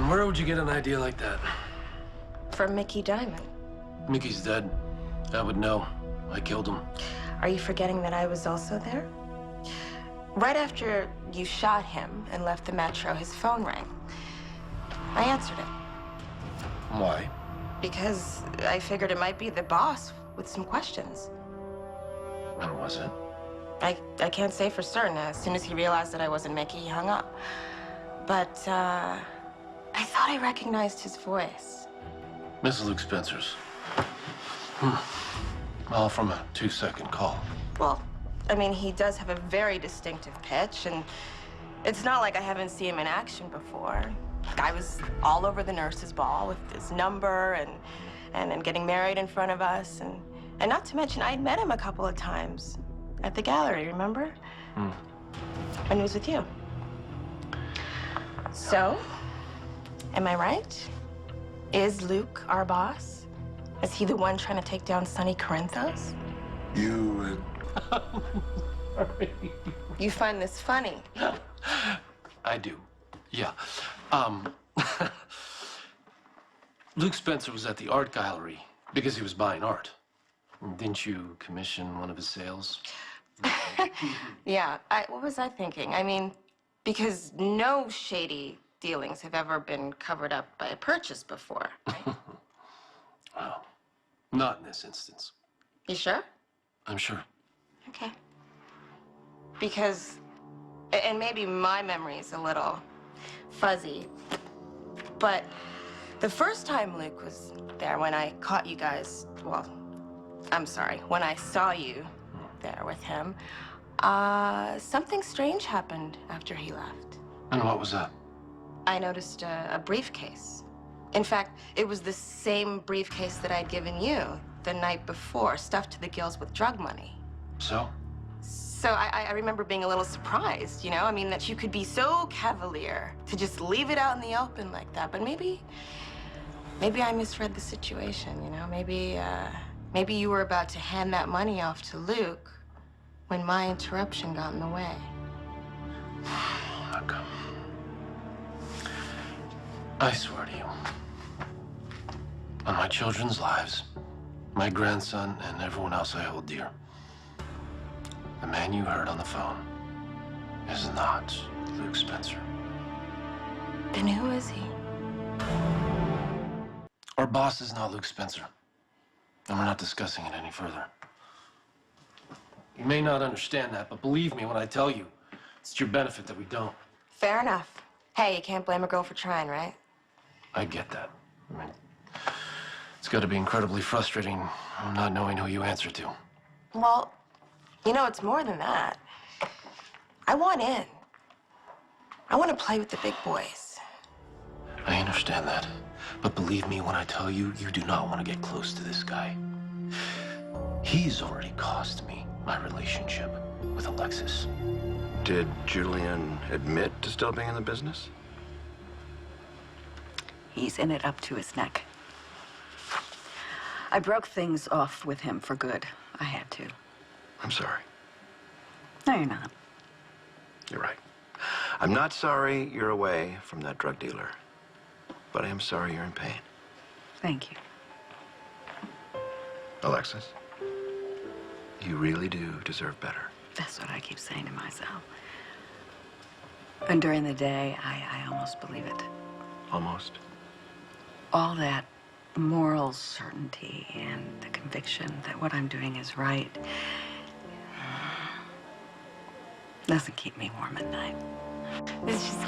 And where would you get an idea like that? From Mickey Diamond. Mickey's dead. I would know. I killed him. Are you forgetting that I was also there? Right after you shot him and left the metro, his phone rang. I answered it. Why? Because I figured it might be the boss with some questions. When was it? I can't say for certain. As soon as he realized that I wasn't Mickey, he hung up. But I thought I recognized his voice. Miss Luke Spencer's. All from a 2-second call. Well, I mean, he does have a very distinctive pitch, and it's not like I haven't seen him in action before. I was all over the nurse's ball with his number and getting married in front of us, and not to mention I'd met him a couple of times at the gallery, remember? When he was with you. So, am I right? Is Luke our boss? Is he the one trying to take down Sonny Corinthos? You You find this funny? I do. Yeah. Luke Spencer was at the art gallery because he was buying art. Didn't you commission one of his sales? Yeah, what was I thinking? I mean, because no shady dealings have ever been covered up by a purchase before, right? Well, not in this instance. You sure? I'm sure. Okay. Because, and maybe my memory's a little fuzzy, but the first time Luke was there, when I caught you guys, well, I'm sorry, when I saw you there with him, something strange happened after he left. And what was that? I noticed a briefcase. In fact, it was the same briefcase that I'd given you the night before, stuffed to the gills with drug money. So? So I remember being a little surprised, you know? I mean, that you could be so cavalier to just leave it out in the open like that. But maybe I misread the situation, you know? Maybe you were about to hand that money off to Luke when my interruption got in the way. Look, I swear to you, on my children's lives, my grandson and everyone else I hold dear, the man you heard on the phone is not Luke Spencer. Then who is he? Our boss is not Luke Spencer, and we're not discussing it any further. You may not understand that, but believe me when I tell you, it's to your benefit that we don't. Fair enough. Hey, you can't blame a girl for trying, right? I get that. I mean, it's got to be incredibly frustrating not knowing who you answer to. Well, you know, it's more than that. I want in. I want to play with the big boys. I understand that. But believe me when I tell you, you do not want to get close to this guy. He's already cost me my relationship with Alexis. Did Julian admit to still being in the business? He's in it up to his neck. I broke things off with him for good. I had to. I'm sorry. No, you're not. You're right. I'm not sorry you're away from that drug dealer, but I am sorry you're in pain. Thank you. Alexis, you really do deserve better. That's what I keep saying to myself. And during the day, I almost believe it. Almost. All that moral certainty and the conviction that what I'm doing is right doesn't keep me warm at night. It's just